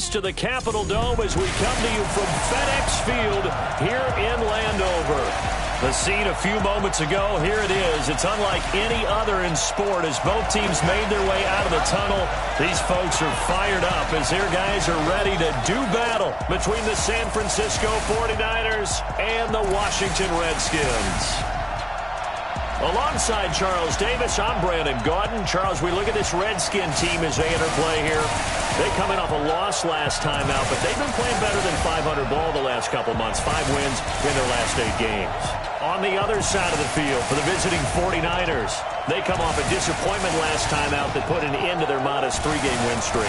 us to the Capitol Dome as we come to you from FedEx Field here in Landover. The scene a few moments ago, here it is. It's unlike any other in sport as both teams made their way out of the tunnel. These folks are fired up as their guys are ready to do battle between the San Francisco 49ers and the Washington Redskins. Alongside Charles Davis, I'm Brandon Gaudin. Charles, we look at this Redskin team as they interplay here. They come in off a loss last time out, but they've been playing better than 500 ball the last couple months. 5 wins in their last 8 games. On the other side of the field for the visiting 49ers, they come off a disappointment last time out that put an end to their modest 3-game win streak.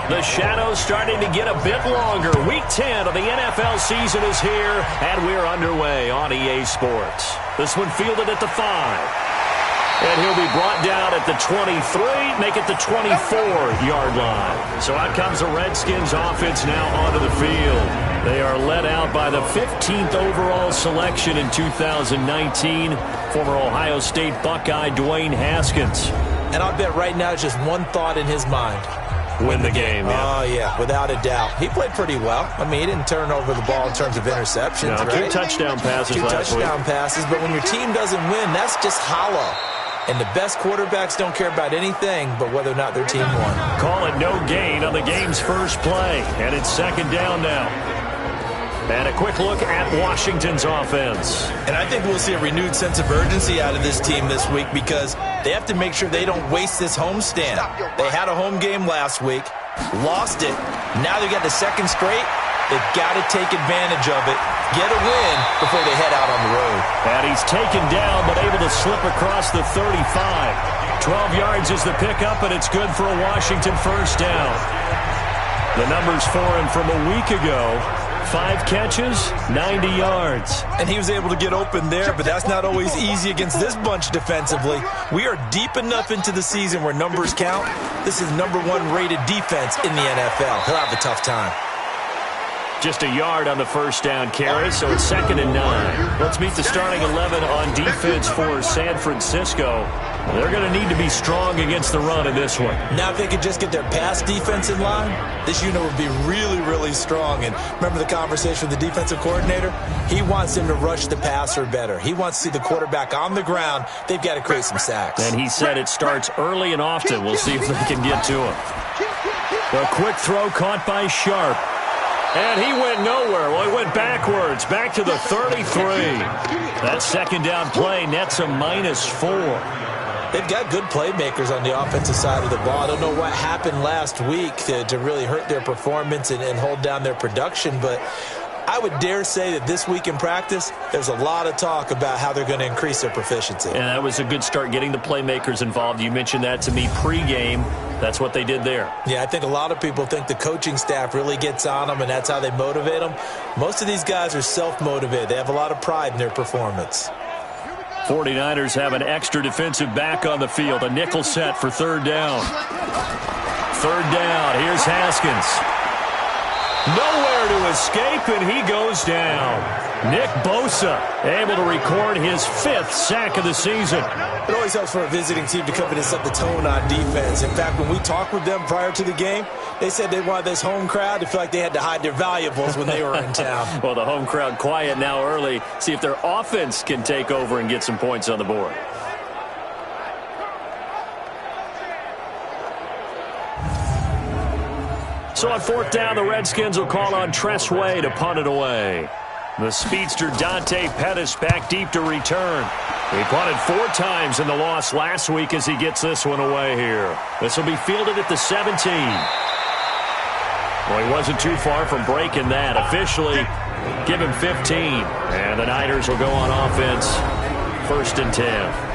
The shadow's starting to get a bit longer. Week 10 of the NFL season is here, and we're underway on EA Sports. This one fielded at the 5. And he'll be brought down at the 23, make it the 24-yard line. So out comes the Redskins offense now onto the field. They are led out by the 15th overall selection in 2019, former Ohio State Buckeye Dwayne Haskins. And I'll bet right now it's just one thought in his mind. Win the game, yeah. Oh, yeah, without a doubt. He played pretty well. I mean, he didn't turn over the ball in terms of interceptions, no, right? 2 touchdown passes last week. 2 touchdown passes, but when your team doesn't win, that's just hollow. And the best quarterbacks don't care about anything but whether or not their team won. Call it no gain on the game's first play, and it's 2nd down now. And a quick look at Washington's offense. And I think we'll see a renewed sense of urgency out of this team this week because they have to make sure they don't waste this homestand. They had a home game last week, lost it. Now they got the 2nd straight. They've got to take advantage of it, get a win before they head out on the road. And he's taken down but able to slip across the 35. 12 yards is the pickup, and it's good for a Washington first down. The numbers for him from a week ago. 5 catches, 90 yards. And he was able to get open there, but that's not always easy against this bunch defensively. We are deep enough into the season where numbers count. This is #1 rated defense in the NFL. He'll have a tough time. Just a yard on the first down carry, so it's 2nd and 9. Let's meet the starting 11 on defense for San Francisco. They're going to need to be strong against the run in this one. Now, if they could just get their pass defense in line, this unit would be really, really strong. And remember the conversation with the defensive coordinator? He wants them to rush the passer better. He wants to see the quarterback on the ground. They've got to create some sacks. And he said it starts early and often. We'll see if they can get to him. A quick throw caught by Sharp. And he went nowhere. Well, he went backwards, back to the 33. That 2nd down play nets a -4. They've got good playmakers on the offensive side of the ball. I don't know what happened last week to really hurt their performance and hold down their production, but I would dare say that this week in practice, there's a lot of talk about how they're going to increase their proficiency. And that was a good start, getting the playmakers involved. You mentioned that to me pregame. That's what they did there. Yeah, I think a lot of people think the coaching staff really gets on them, and that's how they motivate them. Most of these guys are self-motivated. They have a lot of pride in their performance. 49ers have an extra defensive back on the field. A nickel set for 3rd down. 3rd down. Here's Haskins. Nowhere to escape, and he goes down. Nick Bosa able to record his 5th sack of the season. It always helps for a visiting team to come in and set the tone on defense. In fact, when we talked with them prior to the game, they said they wanted this home crowd to feel like they had to hide their valuables when they were in town. Well, the home crowd quiet now early. See if their offense can take over and get some points on the board. So on 4th down, the Redskins will call on Tress Way to punt it away. The speedster Dante Pettis back deep to return. He punted 4 times in the loss last week as he gets this one away here. This will be fielded at the 17. Well, he wasn't too far from breaking that. Officially, give him 15. And the Niners will go on offense, 1st and 10.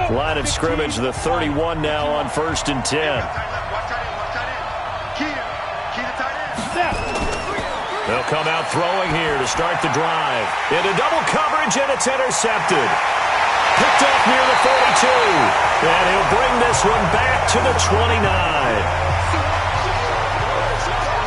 Line of scrimmage, the 31 now on 1st and 10. They'll come out throwing here to start the drive. Into double coverage, and it's intercepted. Picked up near the 42. And he'll bring this one back to the 29.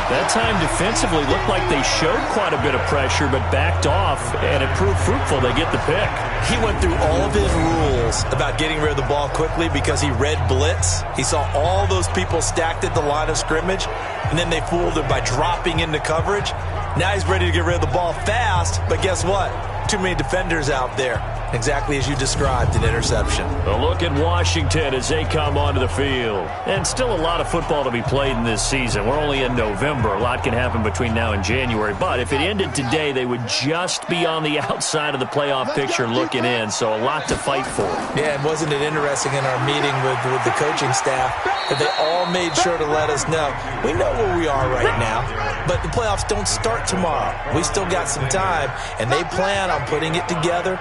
That time defensively looked like they showed quite a bit of pressure but backed off, and it proved fruitful. They get the pick. He went through all of his rules about getting rid of the ball quickly because he read blitz. He saw all those people stacked at the line of scrimmage, and then they fooled him by dropping into coverage. Now he's ready to get rid of the ball fast, but guess what? Too many defenders out there. Exactly as you described, an interception. A look at Washington as they come onto the field. And still a lot of football to be played in this season. We're only in November. A lot can happen between now and January. But if it ended today, they would just be on the outside of the playoff picture looking in. So a lot to fight for. Yeah, and wasn't it interesting in our meeting with the coaching staff that they all made sure to let us know, we know where we are right now, but the playoffs don't start tomorrow. We still got some time, and they plan on putting it together,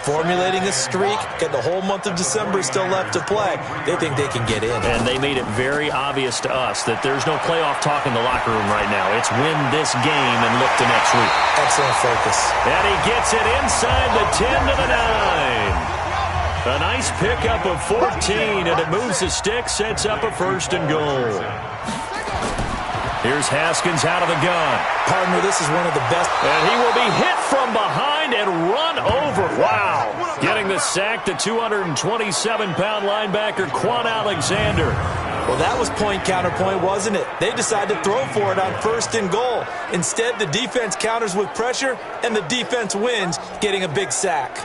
formulating a streak, get the whole month of December still left to play. They think they can get in. And they made it very obvious to us that there's no playoff talk in the locker room right now. It's win this game and look to next week. Excellent focus. And he gets it inside the 10 to the 9. A nice pickup of 14, and it moves the stick, sets up a 1st and goal. Here's Haskins out of the gun. Partner, this is one of the best. And he will be hit from behind and run over. Wow. Getting the sack, the 227-pound linebacker, Quan Alexander. Well, that was point counterpoint, wasn't it? They decided to throw for it on 1st and goal. Instead, the defense counters with pressure, and the defense wins, getting a big sack.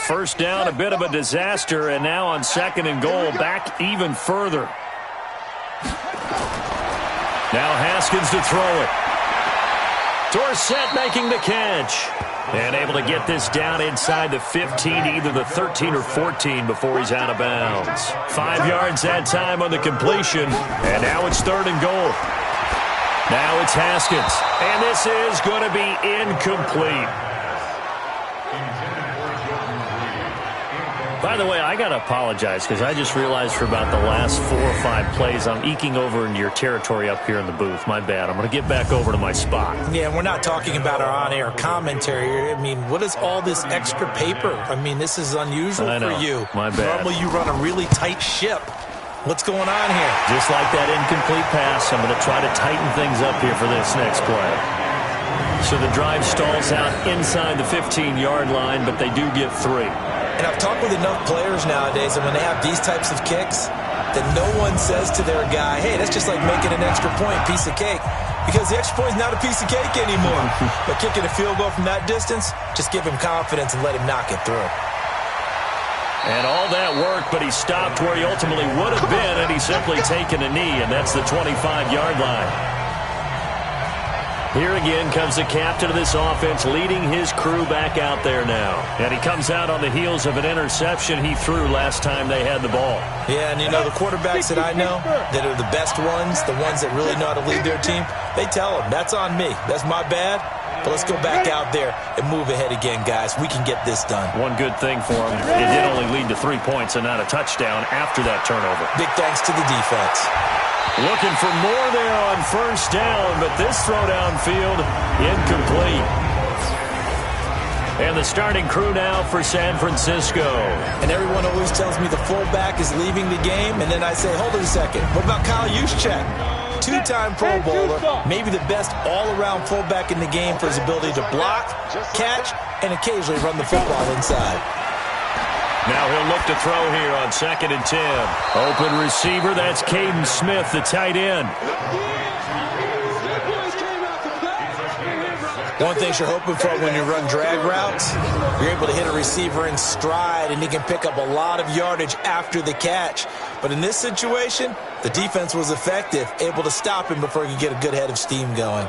First down, a bit of a disaster, and now on 2nd and goal, back even further. Now Haskins to throw it. Dorsett making the catch. And able to get this down inside the 15, either the 13 or 14 before he's out of bounds. 5 yards that time on the completion, and now it's 3rd and goal. Now it's Haskins, and this is going to be incomplete. By the way, I got to apologize because I just realized for about the last 4 or 5 plays I'm eking over into your territory up here in the booth. My bad. I'm going to get back over to my spot. Yeah, we're not talking about our on-air commentary. I mean, what is all this extra paper? I mean, this is unusual for you. My bad. Normally you run a really tight ship. What's going on here? Just like that incomplete pass, I'm going to try to tighten things up here for this next play. So the drive stalls out inside the 15-yard line, but they do get 3. And I've talked with enough players nowadays, and when they have these types of kicks, that no one says to their guy, hey, that's just like making an extra point, piece of cake. Because the extra point is not a piece of cake anymore. But kicking a field goal from that distance, just give him confidence and let him knock it through. And all that work, but he stopped where he ultimately would have been, and he's simply taken a knee, and that's the 25-yard line. Here again comes the captain of this offense, leading his crew back out there now. And he comes out on the heels of an interception he threw last time they had the ball. Yeah, and you know, the quarterbacks that I know that are the best ones, the ones that really know how to lead their team, they tell them, that's on me. That's my bad. But let's go back out there and move ahead again, guys. We can get this done. One good thing for him, it did only lead to 3 points and not a touchdown after that turnover. Big thanks to the defense. Looking for more there on 1st down, but this throw downfield incomplete. And the starting crew now for San Francisco. And everyone always tells me the fullback is leaving the game, and then I say, hold it a second. What about Kyle Juszczyk? 2-time Pro Bowler, maybe the best all-around fullback in the game for his ability to block, catch, and occasionally run the football inside. Now he'll look to throw here on 2nd and 10. Open receiver, that's Caden Smith, the tight end. One thing you're hoping for when you run drag routes, you're able to hit a receiver in stride, and he can pick up a lot of yardage after the catch. But in this situation, the defense was effective, able to stop him before he could get a good head of steam going.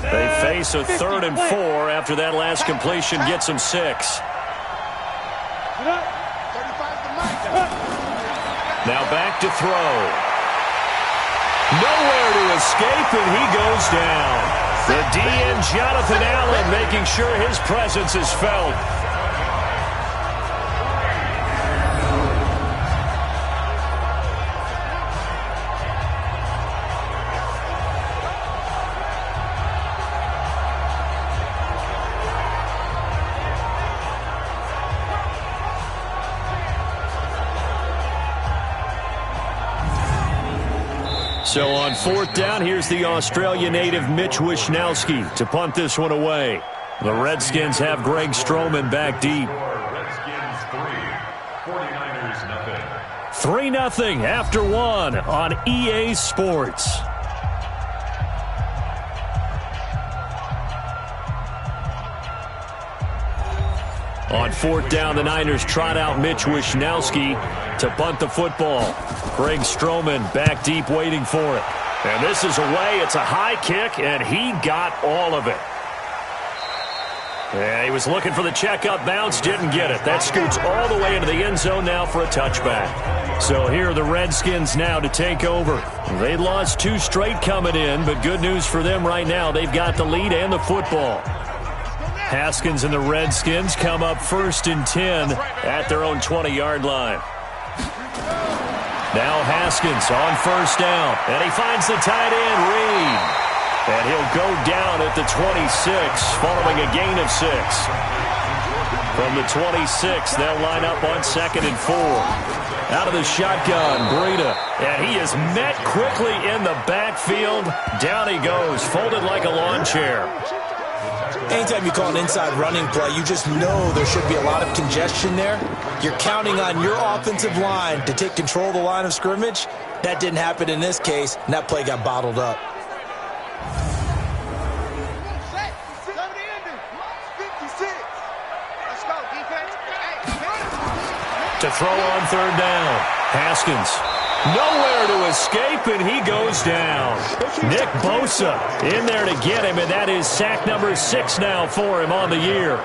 They face a 3rd and 4 after that last completion gets them 6. Now back to throw. Nowhere to escape, and he goes down. The DN, Jonathan Allen, making sure his presence is felt. So on 4th down, here's the Australia native Mitch Wishnowsky to punt this one away. The Redskins have Greg Stroman back deep. 3-0 after 1 on EA Sports. On 4th down, the Niners trot out Mitch Wishnowsky to punt the football. Greg Stroman back deep waiting for it. And this is away. It's a high kick, and he got all of it. Yeah, he was looking for the checkup bounce, didn't get it. That scoots all the way into the end zone now for a touchback. So here are the Redskins now to take over. They lost 2 straight coming in, but good news for them right now. They've got the lead and the football. Haskins and the Redskins come up 1st and 10 at their own 20-yard line. Now Haskins on 1st down, and he finds the tight end, Reed. And he'll go down at the 26 following a gain of 6. From the 26, they'll line up on 2nd and 4. Out of the shotgun, Breida. And he is met quickly in the backfield. Down he goes, folded like a lawn chair. Anytime you call an inside running play, you just know there should be a lot of congestion there. You're counting on your offensive line to take control of the line of scrimmage. That didn't happen in this case, and that play got bottled up. To throw on 3rd down, Haskins. Nowhere to escape, and he goes down. Nick Bosa in there to get him, and that is sack number 6 now for him on the year.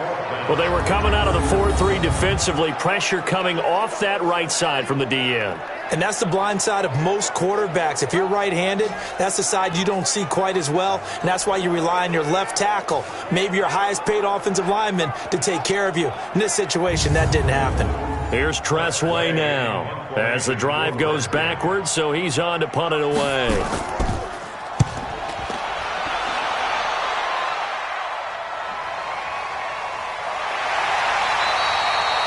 Well, they were coming out of the 4-3 defensively. Pressure coming off that right side from the DN. And that's the blind side of most quarterbacks. If you're right-handed, that's the side you don't see quite as well, and that's why you rely on your left tackle, maybe your highest-paid offensive lineman, to take care of you. In this situation, that didn't happen. Here's Tressway now as the drive goes backwards, so he's on to punt it away.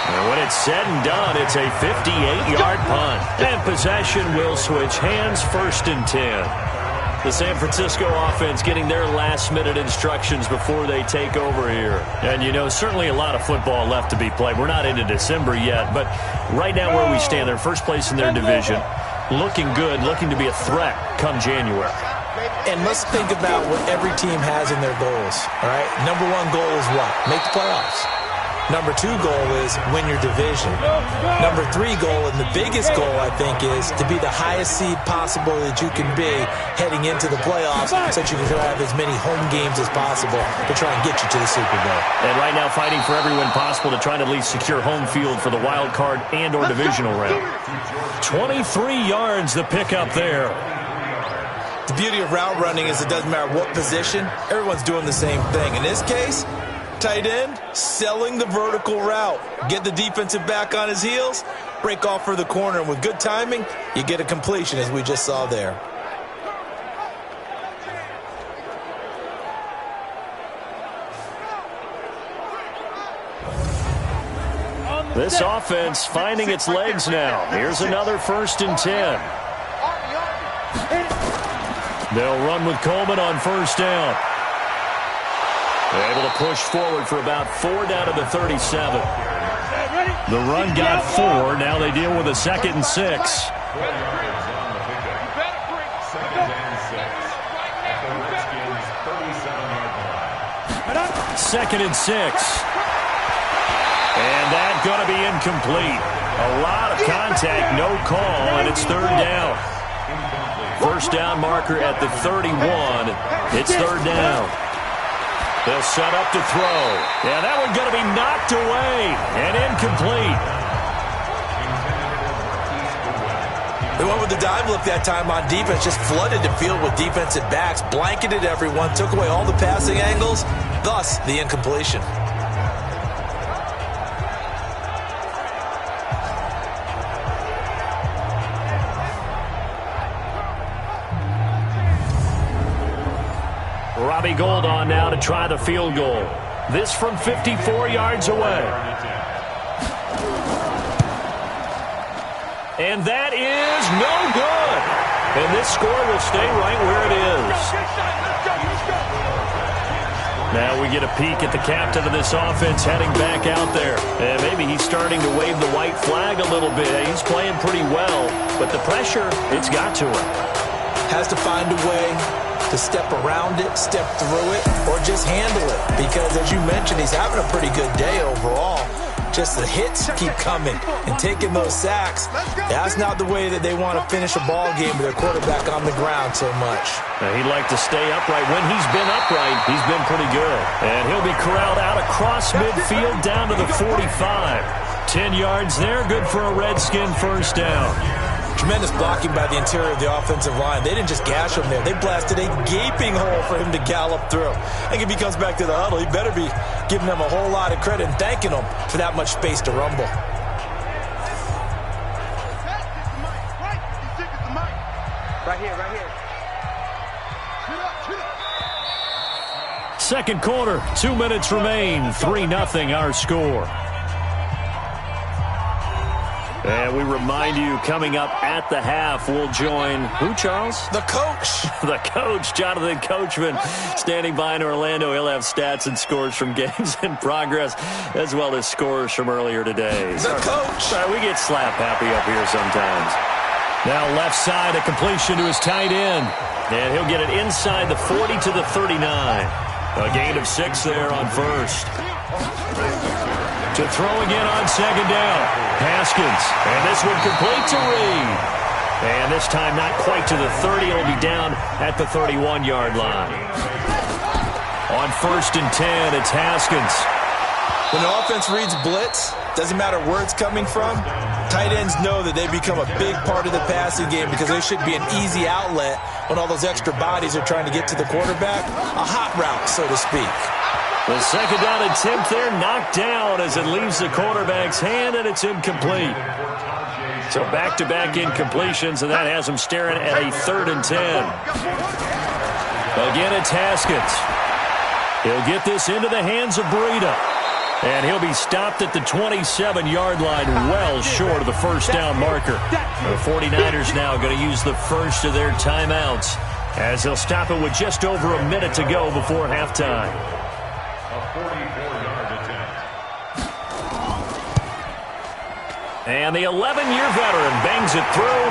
And when it's said and done, it's a 58-yard punt. And possession will switch hands, 1st and 10. The San Francisco offense getting their last-minute instructions before they take over here. And, you know, certainly a lot of football left to be played. We're not into December yet, but right now where we stand, they're first place in their division. Looking good, looking to be a threat come January. And let's think about what every team has in their goals, all right? Number 1 goal is what? Make the playoffs. Number 2 goal is win your division. Number 3 goal, and the biggest goal, I think, is to be the highest seed possible that you can be heading into the playoffs so that you can have as many home games as possible to try and get you to the Super Bowl. And right now fighting for every win possible to try to at least secure home field for the wild card and or divisional round. 23 yards the pickup there. The beauty of route running is it doesn't matter what position, everyone's doing the same thing. In this case, tight end, selling the vertical route. Get the defensive back on his heels, break off for the corner, and with good timing, you get a completion as we just saw there. This offense finding its legs now. Here's another 1st and 10. They'll run with Coleman on 1st down. Able to push forward for about 4 down to the 37. The run got 4. Now they deal with a 2nd and 6. Second and 6. And that's going to be incomplete. A lot of contact, no call, and it's 3rd down. First down marker at the 31. It's 3rd down. They'll set up to throw. Yeah, that one's going to be knocked away and incomplete. They went with the dime look that time on defense, just flooded the field with defensive backs, blanketed everyone, took away all the passing angles, thus the incompletion. Robbie Gould on now to try the field goal. This from 54 yards away. And that is no good. And this score will stay right where it is. Now we get a peek at the captain of this offense heading back out there. And maybe he's starting to wave the white flag a little bit. He's playing pretty well, but the pressure, it's got to him. Has to find a way to step around it, step through it, or just handle it. Because, as you mentioned, he's having a pretty good day overall. Just the hits keep coming and taking those sacks. That's not the way that they want to finish a ball game with their quarterback on the ground so much. He'd like to stay upright. When he's been upright, he's been pretty good. And he'll be corralled out across midfield down to the 45. 10 yards there, good for a Redskin first down. Tremendous blocking by the interior of the offensive line. They didn't just gash him there. They blasted a gaping hole for him to gallop through. I think if he comes back to the huddle, he better be giving them a whole lot of credit and thanking them for that much space to rumble. Right here, right here. Second quarter, 2 minutes remain. 3-0 our score. And we remind you, coming up at the half, we'll join who, Charles? The coach. The coach, Jonathan Coachman, standing by in Orlando. He'll have stats and scores from games in progress, as well as scores from earlier today. The coach. Sorry, we get slap happy up here sometimes. Now left side, a completion to his tight end. And he'll get it inside the 40 to the 39. A gain of 6 there on first. To throw again on second down. Haskins. And this one complete to Reed. And this time not quite to the 30. It'll be down at the 31-yard line. On 1st and 10, it's Haskins. When the offense reads blitz, doesn't matter where it's coming from, tight ends know that they become a big part of the passing game because they should be an easy outlet when all those extra bodies are trying to get to the quarterback. A hot route, so to speak. The second down attempt there knocked down as it leaves the quarterback's hand, and it's incomplete. So back-to-back incompletions, and that has him staring at a 3rd and 10. Again, it's Haskins. He'll get this into the hands of Breida. And he'll be stopped at the 27-yard line, well short of the first down marker. The 49ers now going to use the first of their timeouts as they'll stop it with just over a minute to go before halftime. And the 11-year veteran bangs it through,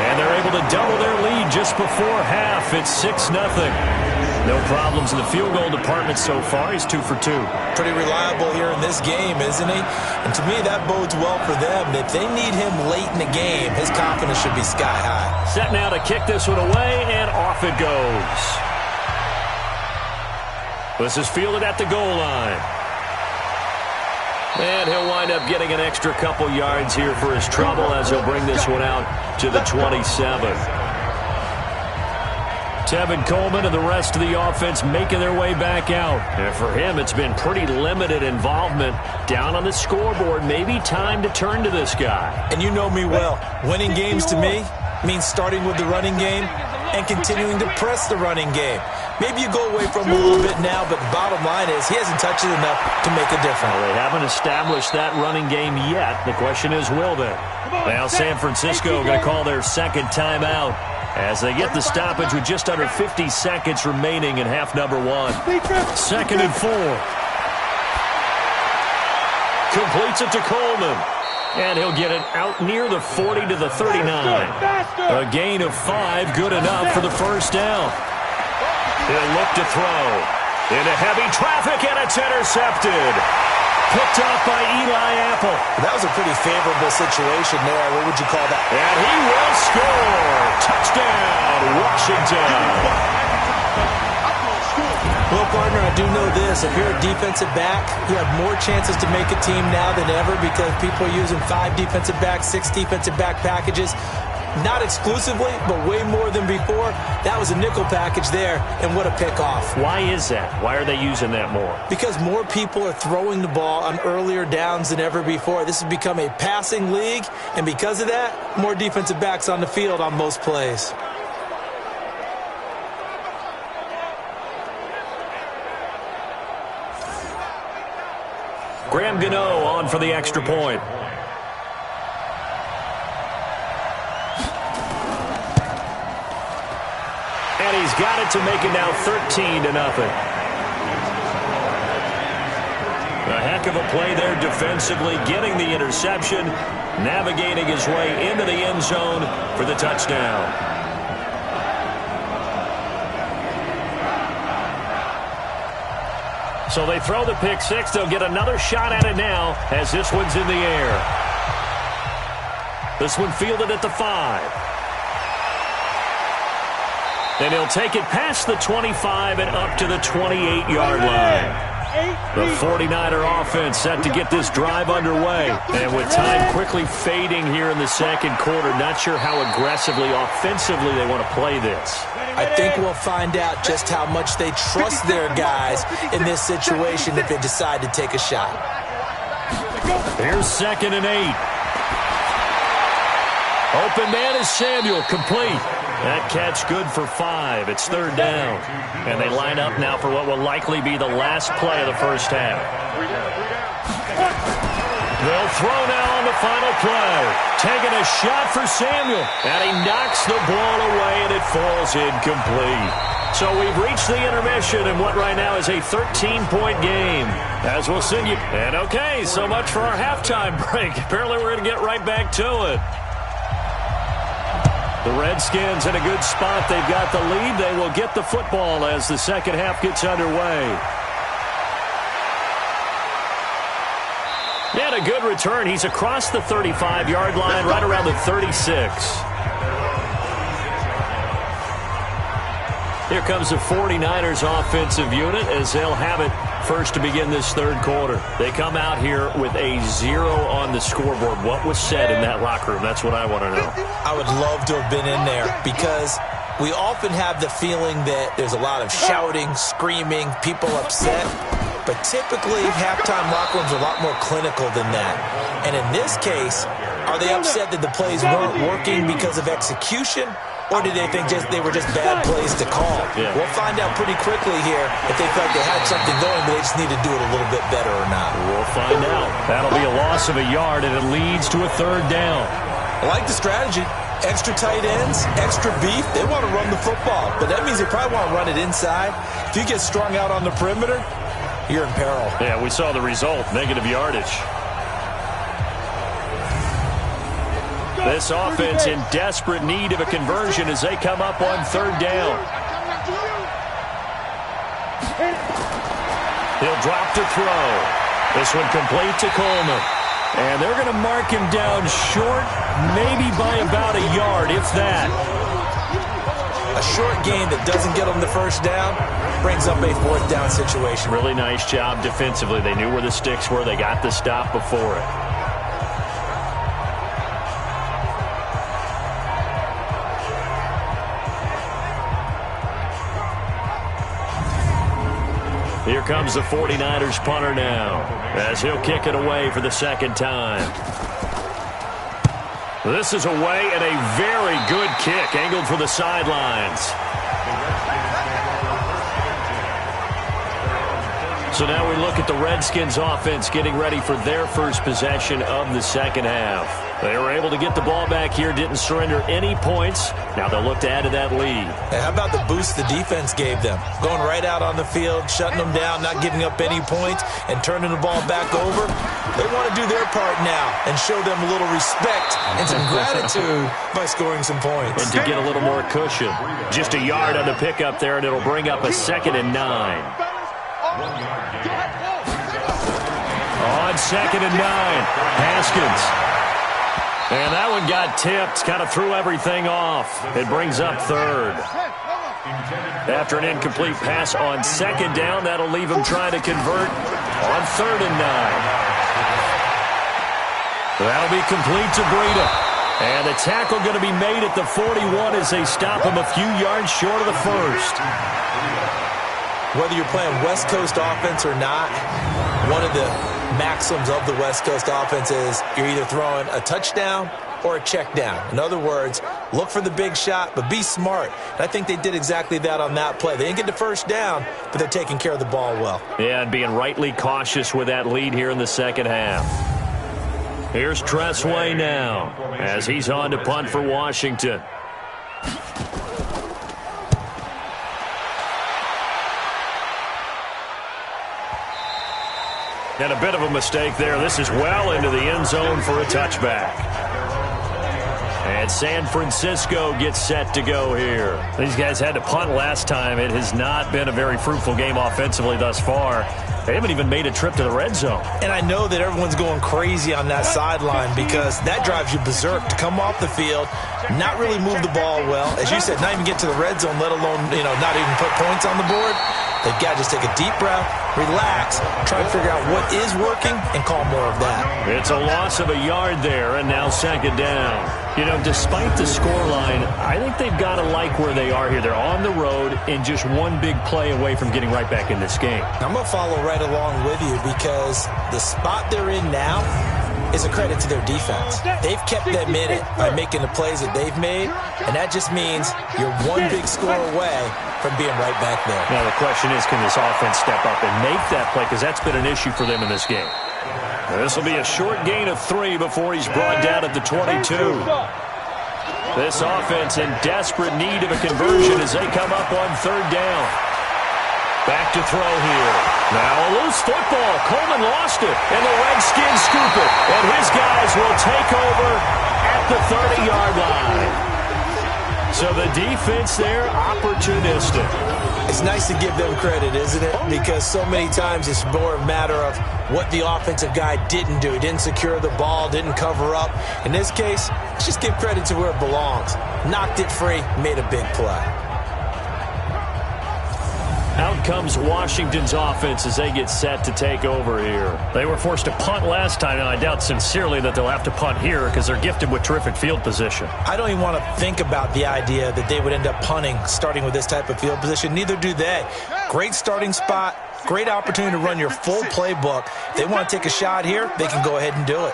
and they're able to double their lead just before half. It's 6-0. No problems in the field goal department so far. He's 2 for 2. Pretty reliable here in this game, isn't he? And to me, that bodes well for them. If they need him late in the game, his confidence should be sky high. Set now to kick this one away, and off it goes. This is fielded at the goal line. And he'll wind up getting an extra couple yards here for his trouble as he'll bring this one out to the 27. Tevin Coleman and the rest of the offense making their way back out. And for him, it's been pretty limited involvement down on the scoreboard. Maybe time to turn to this guy. And you know me well. Winning games to me means starting with the running game and continuing to press the running game. Maybe you go away from him a little bit now, but the bottom line is he hasn't touched it enough to make a difference. Well, they haven't established that running game yet. The question is, will they? Now San Francisco going to call their second timeout as they get the stoppage with just under 50 seconds remaining in half number one. 2nd and 4. Completes it to Coleman. And he'll get it out near the 40 to the 39. A gain of 5, good enough for the first down. He'll look to throw. Into heavy traffic, and it's intercepted. Picked off by Eli Apple. That was a pretty favorable situation there. What would you call that? And he will score. Touchdown, Washington. Well, partner, I do know this. If you're a defensive back, you have more chances to make a team now than ever because people are using 5 defensive backs, 6 defensive back packages. Not exclusively, but way more than before. That was a nickel package there, and what a pickoff. Why is that? Why are they using that more? Because more people are throwing the ball on earlier downs than ever before. This has become a passing league, and because of that, more defensive backs on the field on most plays. Graham Gano on for the extra point. And he's got it to make it now 13-0. A heck of a play there defensively, getting the interception, navigating his way into the end zone for the touchdown. So they throw the pick six. They'll get another shot at it now as this one's in the air. This one fielded at the 5. And he'll take it past the 25 and up to the 28-yard line. The 49er offense set to get this drive underway. And with time quickly fading here in the second quarter, not sure how aggressively, offensively they want to play this. I think we'll find out just how much they trust their guys in this situation if they decide to take a shot. Here's 2nd and 8. Open man is Samuel, complete. That catch good for 5. It's 3rd down. And they line up now for what will likely be the last play of the first half. They'll throw now on the final play. Taking a shot for Samuel. And he knocks the ball away, and it falls incomplete. So we've reached the intermission in what right now is a 13-point game. As we'll send you. And okay, so much for our halftime break. Apparently we're going to get right back to it. The Redskins in a good spot. They've got the lead. They will get the football as the second half gets underway. And a good return. He's across the 35-yard line, right around the 36. Here comes the 49ers offensive unit as they'll have it first to begin this third quarter. They come out here with a 0 on the scoreboard. What was said in that locker room? That's what I want to know. I would love to have been in there because we often have the feeling that there's a lot of shouting, screaming, people upset. But typically, halftime locker rooms are a lot more clinical than that. And in this case, are they upset that the plays weren't working because of execution? Or did they think they were just bad plays to call? Yeah. We'll find out pretty quickly here if they felt they had something going, but they just need to do it a little bit better or not. We'll find out. That'll be a loss of a yard, and it leads to a 3rd down. I like the strategy. Extra tight ends, extra beef. They want to run the football, but that means they probably want to run it inside. If you get strung out on the perimeter, you're in peril. Yeah, we saw the result, negative yardage. This offense in desperate need of a conversion as they come up on 3rd down. He'll drop to throw. This one complete to Coleman. And they're going to mark him down short, maybe by about a yard, if that. A short gain that doesn't get them the first down brings up a 4th down situation. Really nice job defensively. They knew where the sticks were. They got the stop before it. Here comes the 49ers punter now as he'll kick it away for the 2nd time. This is away and a very good kick angled for the sidelines. So now we look at the Redskins offense getting ready for their first possession of the second half. They were able to get the ball back here, didn't surrender any points. Now they'll look to add to that lead. Hey, how about the boost the defense gave them? Going right out on the field, shutting them down, not giving up any points, and turning the ball back over. They want to do their part now and show them a little respect and some gratitude by scoring some points. And to get a little more cushion. Just a yard on the pickup there, and it'll bring up a 2nd and 9. On 2nd and 9, Haskins. And that one got tipped, kind of threw everything off. It brings up 3rd. After an incomplete pass on 2nd down, that'll leave him trying to convert on 3rd and 9. That'll be complete to Breida. And the tackle going to be made at the 41 as they stop him a few yards short of the first. Whether you're playing West Coast offense or not, one of the maxims of the West Coast offense is you're either throwing a touchdown or a check down. In other words, look for the big shot, but be smart. And I think they did exactly that on that play. They didn't get the first down, but they're taking care of the ball well. Yeah, and being rightly cautious with that lead here in the second half. Here's Tressway now as he's on to punt for Washington. And a bit of a mistake there. This is well into the end zone for a touchback. And San Francisco gets set to go here. These guys had to punt last time. It has not been a very fruitful game offensively thus far. They haven't even made a trip to the red zone. And I know that everyone's going crazy on that sideline because that drives you berserk to come off the field, not really move the ball well. As you said, not even get to the red zone, let alone, not even put points on the board. They've got to just take a deep breath, relax, try to figure out what is working, and call more of that. It's a loss of a yard there, and now 2nd down. Despite the scoreline, I think they've got to like where they are here. They're on the road and just one big play away from getting right back in this game. I'm going to follow right along with you because the spot they're in now is a credit to their defense. They've kept them in it by making the plays that they've made, and that just means you're one big score away from being right back there. Now the question is, can this offense step up and make that play? Because that's been an issue for them in this game. This will be a short gain of 3 before he's brought down at the 22. This offense in desperate need of a conversion as they come up on 3rd down. Back to throw here. Now a loose football. Coleman lost it, and the Redskins scoop it. And his guys will take over at the 30-yard line. So the defense there, opportunistic. It's nice to give them credit, isn't it? Because so many times it's more a matter of what the offensive guy didn't do. He didn't secure the ball, didn't cover up. In this case, let's just give credit to where it belongs. Knocked it free, made a big play. Out comes Washington's offense as they get set to take over here. They were forced to punt last time, and I doubt sincerely that they'll have to punt here because they're gifted with terrific field position. I don't even want to think about the idea that they would end up punting starting with this type of field position. Neither do they. Great starting spot, great opportunity to run your full playbook. If they want to take a shot here, they can go ahead and do it.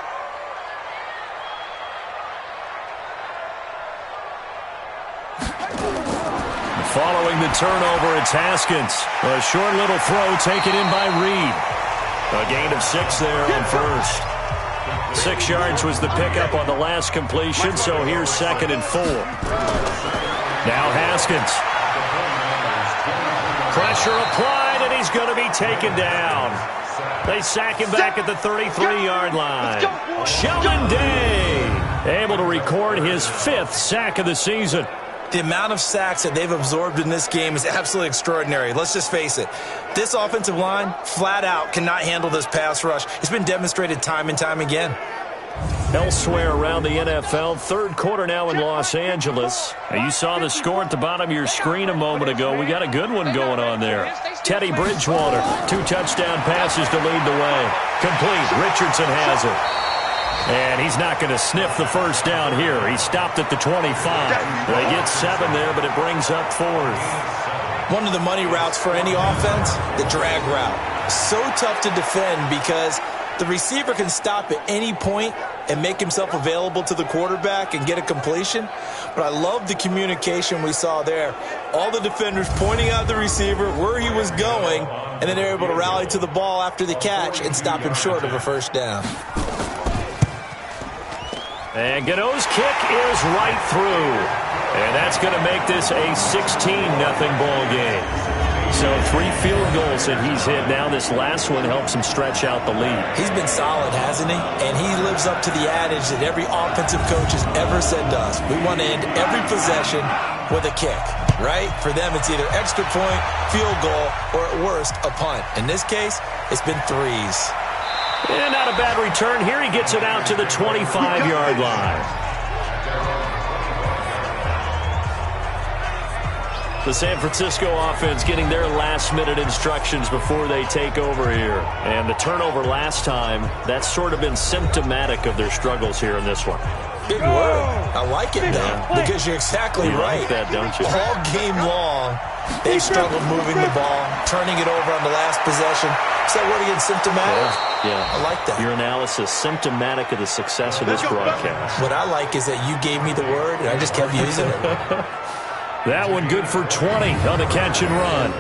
Following the turnover, it's Haskins. A short little throw taken in by Reed. A gain of 6 there on first. 6 yards was the pickup on the last completion, so here's 2nd and 4. Now Haskins. Pressure applied, and he's going to be taken down. They sack him back at the 33-yard line. Sheldon Day able to record his 5th sack of the season. The amount of sacks that they've absorbed in this game is absolutely extraordinary. Let's just face it. This offensive line, flat out, cannot handle this pass rush. It's been demonstrated time and time again. Elsewhere around the NFL, 3rd quarter now in Los Angeles. Now you saw the score at the bottom of your screen a moment ago. We got a good one going on there. Teddy Bridgewater, 2 touchdown passes to lead the way. Complete. Richardson has it. And he's not going to sniff the first down here. He stopped at the 25. They get 7 there, but it brings up 4th. One of the money routes for any offense, the drag route. So tough to defend because The receiver can stop at any point and make himself available to the quarterback and get a completion. But I love the communication we saw there. All the defenders pointing out the receiver, where he was going, and then they're able to rally to the ball after the catch and stop him short of a first down. And Gano's kick is right through. And that's going to make this a 16-0 ball game. So 3 field goals that he's hit now. This last one helps him stretch out the lead. He's been solid, hasn't he? And he lives up to the adage that every offensive coach has ever said to us. We want to end every possession with a kick, right? For them, it's either extra point, field goal, or at worst, a punt. In this case, it's been 3s. And not a bad return here. He gets it out to the 25-yard line. The San Francisco offense getting their last-minute instructions before they take over here. And the turnover last time, that's sort of been symptomatic of their struggles here in this one. Big word. I like it, though, because you're exactly right. Like that, don't you? All game long, they've struggled moving the ball, turning it over on the last possession. Is that word again, symptomatic? Yeah. I like that. Your analysis, symptomatic of the success of this broadcast. What I like is that you gave me the word, and I just kept using it. That one good for 20 on the catch and run.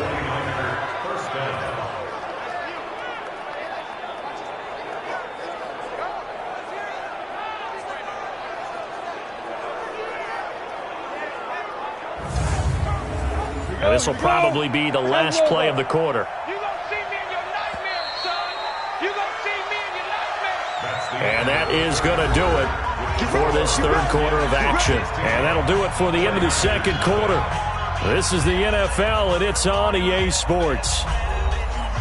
And this will probably be the last play of the quarter. And that is going to do it for this third quarter of action. And that'll do it for the end of the second quarter. This is the NFL, and it's on EA Sports.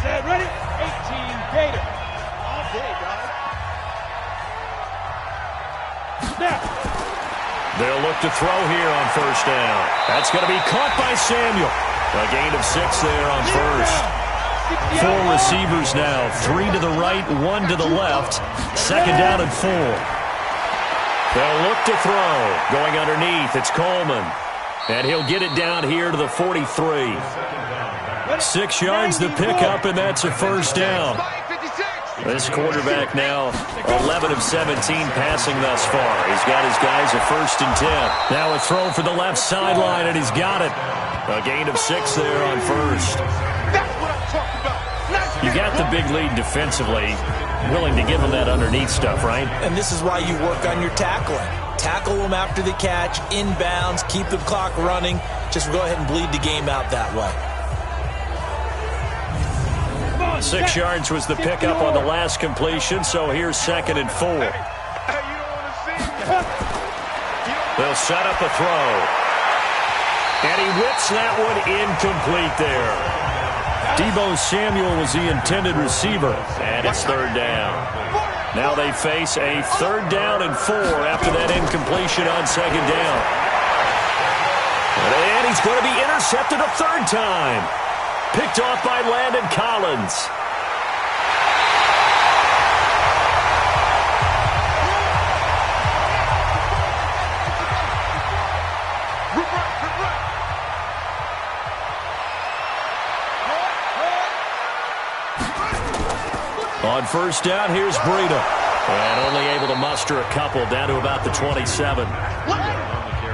Ready? 18 Gator. All day, guys. Snap. They'll look to throw here on first down. That's going to be caught by Samuel. A gain of 6 there on first. 4 receivers now. 3 to the right, 1 to the left. Second down and 4. They'll look to throw. Going underneath, it's Coleman. And he'll get it down here to the 43. 6 yards to pick up, and that's a first down. This quarterback now 11 of 17 passing thus far. He's got his guys at 1st and 10. Now a throw for the left sideline, and he's got it. A gain of 6 there on first. You got the big lead defensively. Willing to give him that underneath stuff, right? And this is why you work on your tackling. Tackle them after the catch, inbounds, keep the clock running. Just go ahead and bleed the game out that way. 6 yards was the pickup on the last completion, so here's 2nd and 4. They'll set up a throw. And he whips that one incomplete there. Deebo Samuel was the intended receiver, and it's 3rd down. Now they face a 3rd down and 4 after that incompletion on 2nd down. And he's going to be intercepted a 3rd time. Picked off by Landon Collins. On first down, here's Breida. And only able to muster a couple down to about the 27.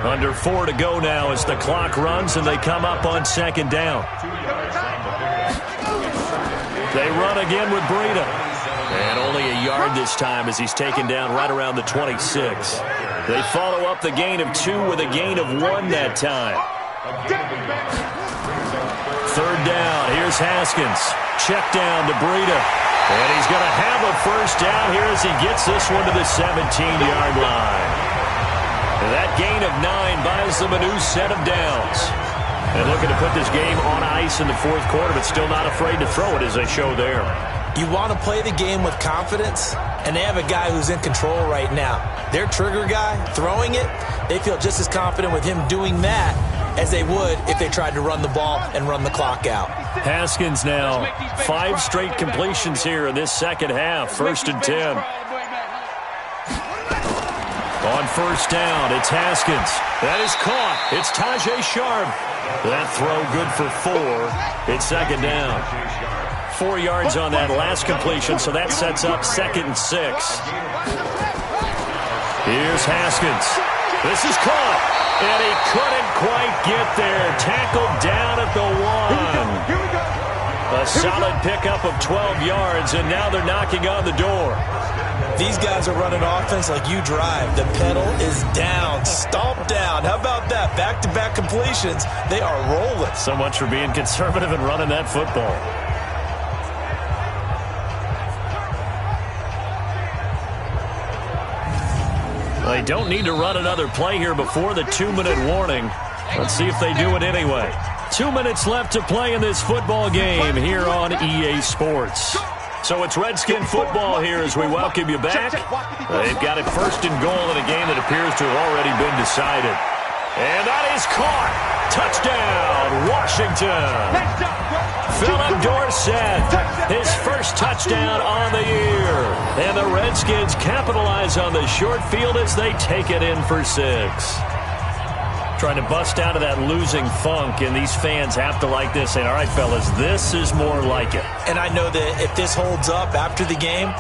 Under 4 to go now as the clock runs and they come up on 2nd down. They run again with Breida. And only a yard this time as he's taken down right around the 26. They follow up the gain of 2 with a gain of 1 that time. 3rd down, here's Haskins. Check down to Breida. And he's going to have a first down here as he gets this one to the 17-yard line. And that gain of 9 buys them a new set of downs. And looking to put this game on ice in the 4th quarter, but still not afraid to throw it as they show there. You want to play the game with confidence, and they have a guy who's in control right now. Their trigger guy, throwing it, they feel just as confident with him doing that as they would if they tried to run the ball and run the clock out. Haskins now 5 straight completions here in this second half. 1st and 10. On first down, it's Haskins. That is caught. It's Tajay Sharp. That throw good for 4. It's 2nd down. 4 yards on that last completion, so that sets up 2nd and 6. Here's Haskins. This is caught, and he couldn't quite get there. Tackled down at the 1. A solid pickup of 12 yards, and now they're knocking on the door. These guys are running offense like you drive. The pedal is down, stomped down. How about that? Back-to-back completions. They are rolling. So much for being conservative and running that football. They don't need to run another play here before the 2-minute warning. Let's see if they do it anyway. 2 minutes left to play in this football game here on EA Sports. So it's Redskin football here as we welcome you back. They've got it 1st and goal in a game that appears to have already been decided. And that is caught. Touchdown, Washington. Philip Dorsett, his first touchdown on the year. And the Redskins capitalize on the short field as they take it in for 6. Trying to bust out of that losing funk, and these fans have to like this. Saying, all right, fellas, this is more like it. And I know that if this holds up after the game,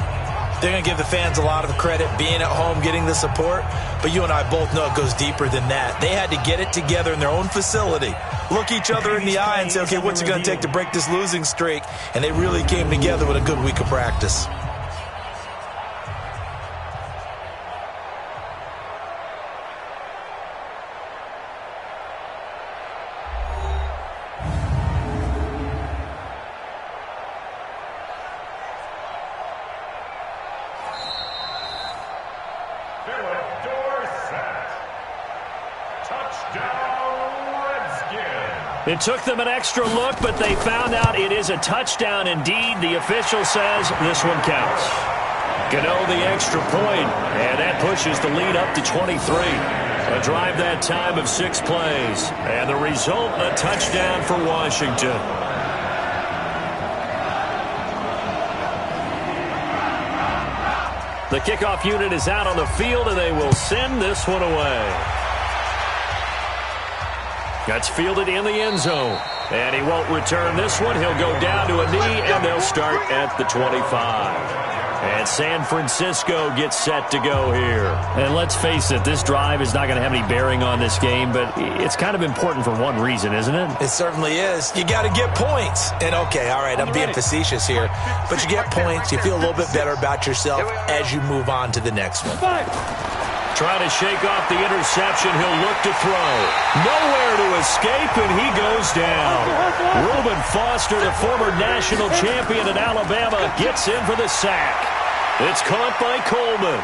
they're going to give the fans a lot of credit being at home, getting the support. But you and I both know it goes deeper than that. They had to get it together in their own facility, look each other in the eye and say, okay, what's it going to take to break this losing streak? And they really came together with a good week of practice. It took them an extra look, but they found out it is a touchdown indeed. The official says this one counts. Gano the extra point, and that pushes the lead up to 23. A drive that time of 6 plays, and the result, a touchdown for Washington. The kickoff unit is out on the field, and they will send this one away. That's fielded in the end zone. And he won't return this one. He'll go down to a knee, and they'll start at the 25. And San Francisco gets set to go here. And let's face it, this drive is not going to have any bearing on this game, but it's kind of important for one reason, isn't it? It certainly is. You got to get points. And, okay, all right, I'm being facetious here, but you get points. You feel a little bit better about yourself as you move on to the next one. Trying to shake off the interception. He'll look to throw. Nowhere to escape, and he goes down. Reuben Foster, the former national champion at Alabama, gets in for the sack. It's caught by Coleman.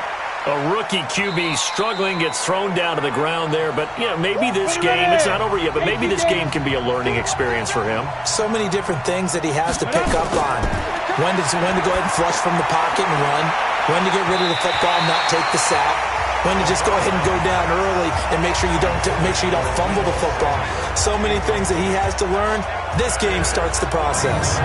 A rookie QB struggling, gets thrown down to the ground there. But, you know, maybe this game, it's not over yet, but maybe this game can be a learning experience for him. So many different things that he has to pick up on. When to go ahead and flush from the pocket and run. When to get rid of the football and not take the sack. When to just go ahead and go down early and make sure you don't fumble the football. So many things that he has to learn. This game starts the process.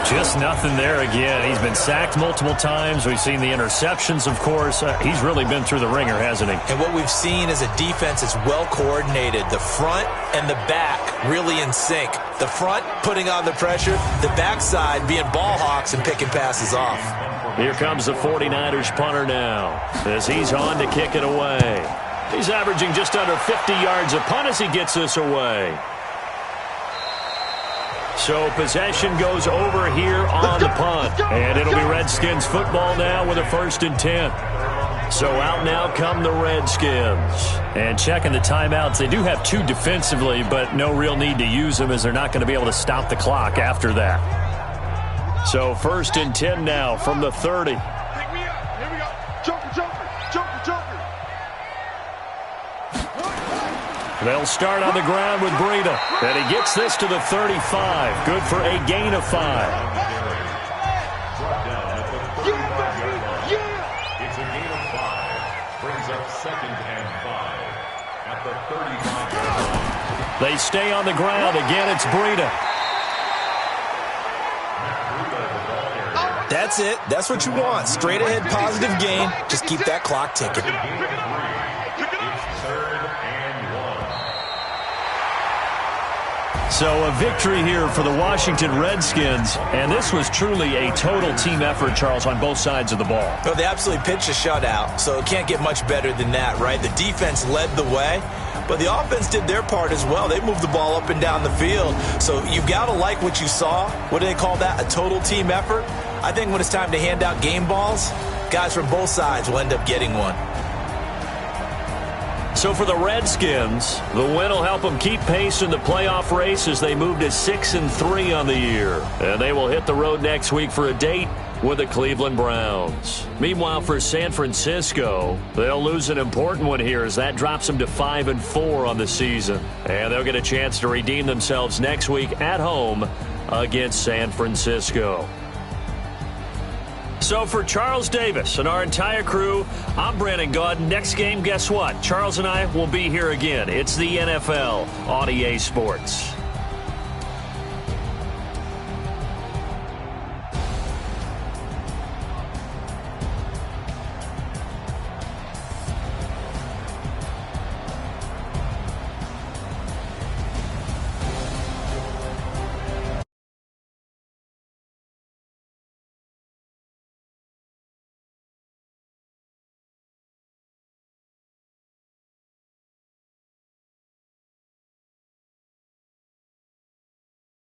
Just nothing there again. He's been sacked multiple times. We've seen the interceptions, of course. He's really been through the ringer, hasn't he? And what we've seen is a defense that's well coordinated. The front and the back really in sync. The front putting on the pressure. The backside being ball hawks and picking passes off. Here comes the 49ers punter now as he's on to kick it away. He's averaging just under 50 yards a punt as he gets this away. So possession goes over here on the punt. And it'll be Redskins football now with a 1st and 10. So out now come the Redskins. And checking the timeouts, they do have 2 defensively, but no real need to use them as they're not going to be able to stop the clock after that. So 1st and 10 now from the 30. Here we go. Joker. They'll start on the ground with Breida. And he gets this to the 35. Good for a gain of 5. It's a gain of 5. Brings up 2nd and 5 at the 35. They stay on the ground. Again, it's Breida. That's it. That's what you want. Straight ahead positive gain. Just keep that clock ticking. It's 3rd and 1. So a victory here for the Washington Redskins, and this was truly a total team effort, Charles, on both sides of the ball. Well, they absolutely pitched a shutout, so it can't get much better than that, right? The defense led the way, but the offense did their part as well. They moved the ball up and down the field, so you've got to like what you saw. What do they call that? A total team effort? I think when it's time to hand out game balls, guys from both sides will end up getting one. So for the Redskins, the win will help them keep pace in the playoff race as they move to 6-3 on the year. And they will hit the road next week for a date with the Cleveland Browns. Meanwhile, for San Francisco, they'll lose an important one here as that drops them to 5-4 on the season. And they'll get a chance to redeem themselves next week at home against San Francisco. So for Charles Davis and our entire crew, I'm Brandon Gaudin. Next game, guess what? Charles and I will be here again. It's the NFL on EA Sports.